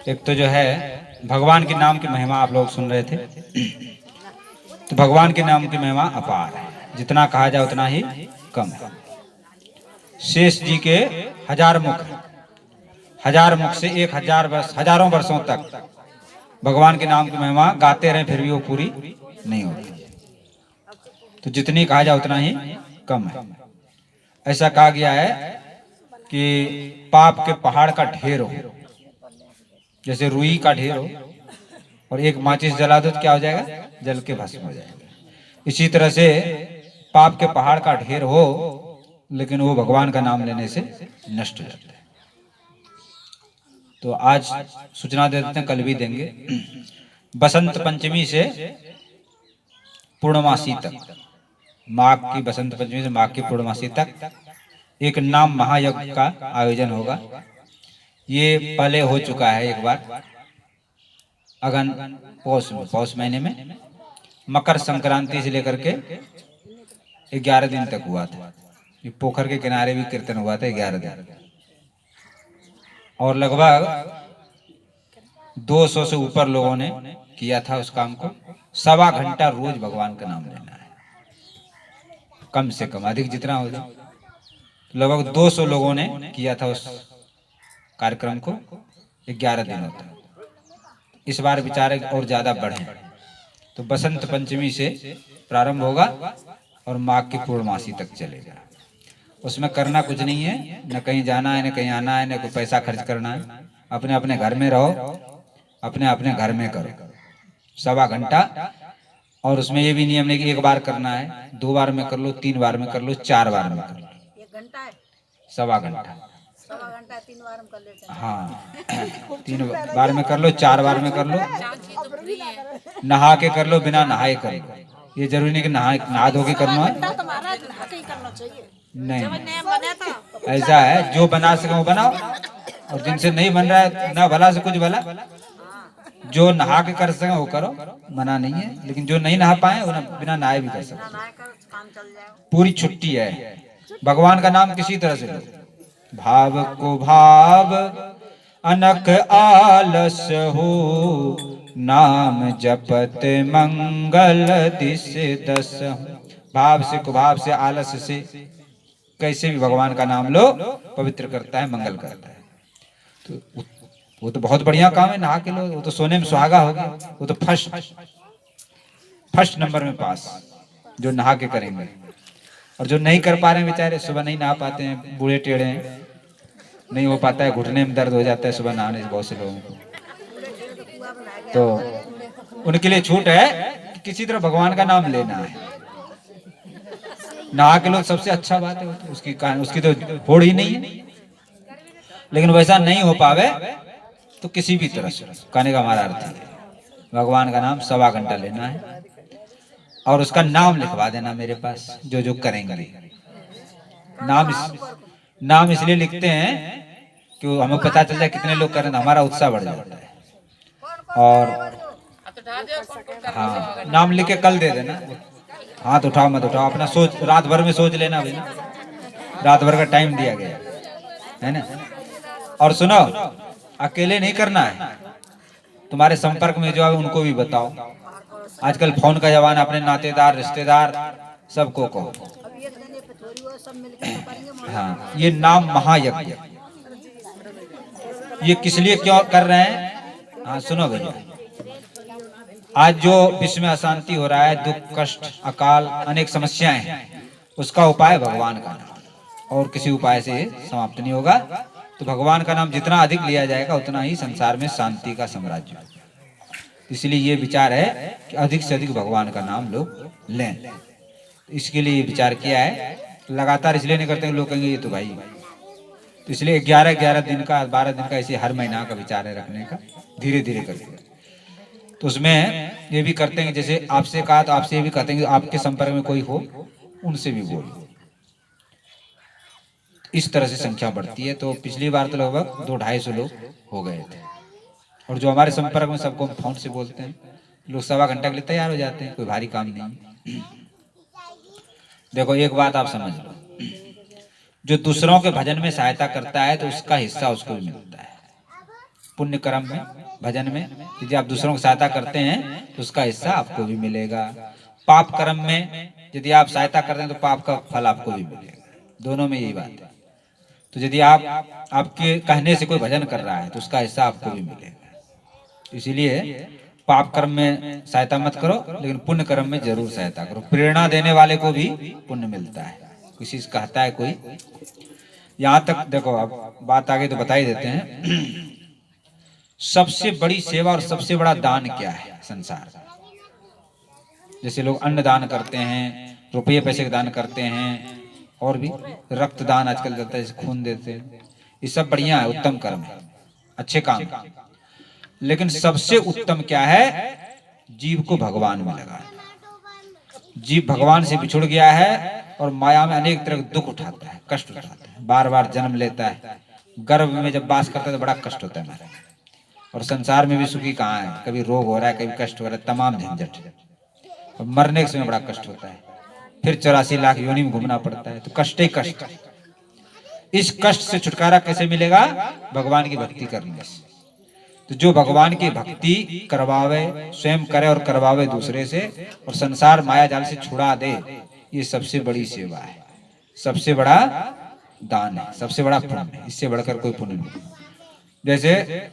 एक तो जो है भगवान के नाम की महिमा आप लोग सुन रहे थे। तो भगवान के नाम की महिमा अपार है, जितना कहा जाए उतना ही कम है। शेष जी के हजार मुख, हजार मुख से 1000 वर्ष, हजारों वर्षों तक भगवान के नाम की महिमा गाते रहे, फिर भी वो पूरी नहीं होती। तो जितनी कहा जाए उतना ही कम है। ऐसा कहा गया है कि पाप के पहाड़ का ढेर हो, जैसे रुई का ढेर हो, और एक माचिस जला दो तो क्या हो जाएगा? जल के भस्म हो जाएगा। इसी तरह से पाप के पहाड़ का ढेर हो, लेकिन वो भगवान का नाम लेने से नष्ट हो जाता है। तो आज सूचना दे देते हैं, कल भी देंगे। बसंत पंचमी से पूर्णमासी तक, माघ की बसंत पंचमी से माघ की पूर्णमासी तक एक नाम महायज्ञ का आयोजन होगा। ये पहले हो चुका है एक बार, अगन पौष महीने में, मकर संक्रांति से लेकर के 11 दिन तक हुआ था। ये पोखर के किनारे भी कीर्तन हुआ था 11 दिन, और लगभग 200 से ऊपर लोगों ने किया था उस काम को। 1.25 घंटा रोज भगवान का नाम लेना है, कम से कम, अधिक जितना हो जाए। लगभग 200 लोगों ने किया था उस कार्यक्रम को 11 दिनों तक। इस बार विचार और ज्यादा बढ़े, तो बसंत पंचमी से प्रारंभ होगा और माघ की पूर्णमासी तक चलेगा। उसमें करना कुछ नहीं है, न कहीं जाना है, न कहीं आना है, न कोई पैसा खर्च करना है। अपने अपने घर में रहो, अपने अपने घर में करो 1.25 घंटा। और उसमें ये भी नियम नहीं कि 1 बार करना है, 2 बार में कर लो, 3 बार में कर लो, 4 बार में कर लो। 1.25 घंटा, 3 बार में कर लेते हैं। हाँ 3 बार में कर लो, 4 बार में कर लो, नहा के कर लो, बिना नहाए कर लो। ये जरूरी नहीं कि नहा धो के करना है, नहीं, ऐसा है जो बना सके वो बनाओ, और जिनसे नहीं बन रहा है ना भला से कुछ भला, जो नहा के कर सके वो करो, मना नहीं है। लेकिन जो नहीं नहा पाए वो बिना नहाए भी कर सकते। पूरी छुट्टी है, भगवान का नाम किसी तरह से लो। भाव को भाव अनक आलस हो, नाम जपत मंगल दिस दस। भाव से, कुभाव से, आलस से, कैसे भी भगवान का नाम लो, पवित्र करता है, मंगल करता है। तो वो तो बहुत बढ़िया काम है, नहा के लो, वो तो सोने में सुहागा हो गया, वो तो फर्स्ट नंबर में पास, जो नहा के करेंगे। और जो नहीं कर पा रहे हैं बेचारे, सुबह नहीं नहा पाते हैं, बूढ़े टेढ़े हैं, नहीं हो पाता है, घुटने में दर्द हो जाता है सुबह नहाने से बहुत से लोगों को, तो उनके लिए छूट है कि किसी तरह भगवान का नाम लेना है। नहा के लोग सबसे अच्छा बात है, उसकी तो होड़ ही नहीं है। लेकिन वैसा नहीं हो पावे तो किसी भी तरह से, कहने का हमारा अर्थ है भगवान का नाम 1.25 घंटा लेना है, और उसका नाम लिखवा देना मेरे पास, जो जो करेंगे। नाम इसलिए लिखते हैं कि हमें पता चल जाए कितने लोग करें, हमारा उत्साह बढ़ जाता है। और हाँ, नाम लिख के कल दे देना, हाथ उठाओ मत उठाओ, अपना सोच, रात भर में सोच लेना भाई, रात भर का टाइम दिया गया है ना। और सुनो, अकेले नहीं करना है, तुम्हारे संपर्क में जो है उनको भी बताओ। आजकल फोन का जमाना, अपने नातेदार रिश्तेदार सबको कहो। हाँ, ये नाम महायज्ञ, ये किस लिए क्यों कर रहे हैं? हाँ सुनो भैया, आज जो विश्व में अशांति हो रहा है, दुख कष्ट अकाल अनेक समस्याएं हैं, उसका उपाय भगवान का नाम, और किसी उपाय से समाप्त नहीं होगा। तो भगवान का नाम जितना अधिक लिया जाएगा उतना ही संसार में शांति का साम्राज्य होगा। इसलिए ये विचार है कि अधिक से अधिक भगवान का नाम लोग लें। इसके लिए विचार किया है, लगातार इसलिए नहीं करते लोग कहेंगे ये तो भाई, तो इसलिए 11 दिन का, 12 दिन का, ऐसे हर महीना का विचार है रखने का, धीरे धीरे करके। तो उसमें ये भी करते हैं, जैसे आपसे कहा तो आपसे ये भी कहते हैं कि आपके संपर्क में कोई हो उनसे भी बोलो। इस तरह से संख्या बढ़ती है। तो पिछली बार तो लगभग 200-250 लोग हो गए थे, और जो हमारे संपर्क में सबको हम फोन से बोलते हैं, लोग 1.25 घंटा के लिए तैयार हो जाते हैं, कोई भारी काम नहीं। देखो एक बात आप समझ लो, जो दूसरों के भजन में सहायता करता है तो उसका हिस्सा उसको भी मिलता है, पुण्य कर्म में, भजन में यदि आप दूसरों की सहायता करते हैं तो उसका हिस्सा आपको भी मिलेगा। पाप कर्म में यदि आप सहायता करते हैं तो पाप का फल आपको भी मिलेगा। दोनों में यही बात है। तो यदि आप आपके कहने से कोई भजन कर रहा है तो उसका हिस्सा आपको भी मिलेगा। इसीलिए पाप कर्म में सहायता मत करो, लेकिन पुण्य कर्म में जरूर सहायता करो। प्रेरणा देने वाले को भी पुण्य मिलता है। किसी से कहता है कोई, यहाँ तक देखो, अब बात आगे तो बता ही देते हैं। सबसे बड़ी सेवा और सबसे बड़ा दान क्या है संसार में? जैसे लोग अन्न दान करते हैं, रुपये पैसे का दान करते हैं, और भी रक्तदान आजकल चलता है, जैसे खून देते हैं। ये सब बढ़िया है, उत्तम कर्म है, अच्छे काम है। लेकिन सबसे उत्तम क्या है? जीव को भगवान में लगाना। जीव भगवान से बिछुड़ गया है और माया में अनेक तरह के दुख उठाता है, कष्ट उठाता है, बार बार जन्म लेता है। गर्भ में जब वास करता है तो बड़ा कष्ट होता है हमारे। और संसार में भी सुखी कहाँ है? कभी रोग हो रहा है, कभी कष्ट हो रहा है, तमाम झंझट। और मरने के समय बड़ा कष्ट होता है, फिर 84 लाख योनि में घूमना पड़ता है, तो कष्ट ही कष्ट। इस कष्ट से छुटकारा कैसे मिलेगा? भगवान की भक्ति करने से। तो जो भगवान की भक्ति करवावे, स्वयं करे और करवावे दूसरे से, और संसार माया जाल से छुड़ा दे, ये सबसे बड़ी सेवा है, सबसे बड़ा दान है, सबसे बड़ा पुण्य है। इससे बढ़कर कोई पुण्य नहीं। जैसे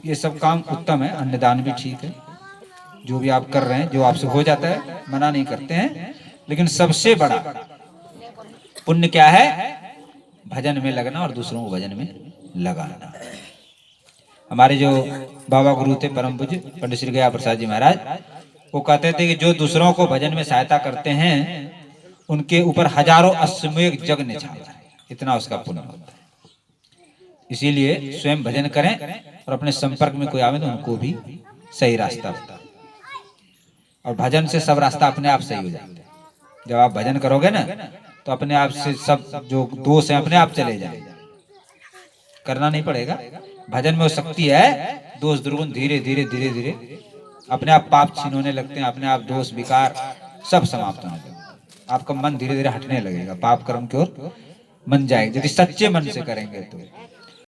ये सब काम उत्तम है, अन्नदान भी ठीक है, जो भी आप कर रहे हैं, जो आपसे हो जाता है, मना नहीं करते हैं। लेकिन सबसे बड़ा पुण्य क्या है? भजन में लगना और दूसरों को भजन में लगाना। हमारे जो बाबा गुरु थे परम पूज्य पंडित श्री गया प्रसाद जी महाराज, वो कहते थे कि जो दूसरों को भजन में सहायता करते हैं उनके ऊपर हजारों अश्वमेध यज्ञ निछावर है, इतना उसका पुण्य होता है। इसीलिए स्वयं भजन करें, और अपने संपर्क में कोई आवे तो उनको भी सही रास्ता बताओ। और भजन से सब रास्ता अपने आप सही हो जाता है। जब आप भजन करोगे ना तो अपने आप से सब जो दोष हैं अपने आप चले जाएंगे, करना नहीं पड़ेगा। भजन में वो शक्ति है, दोष दुर्गुण धीरे धीरे धीरे धीरे अपने आप पाप छीन होने लगते हैं, अपने आप दोष विकार सब समाप्त होने लगेगा। आपका मन धीरे धीरे हटने लगेगा, पाप कर्म की ओर मन जाएगा, यदि सच्चे मन से करेंगे तो।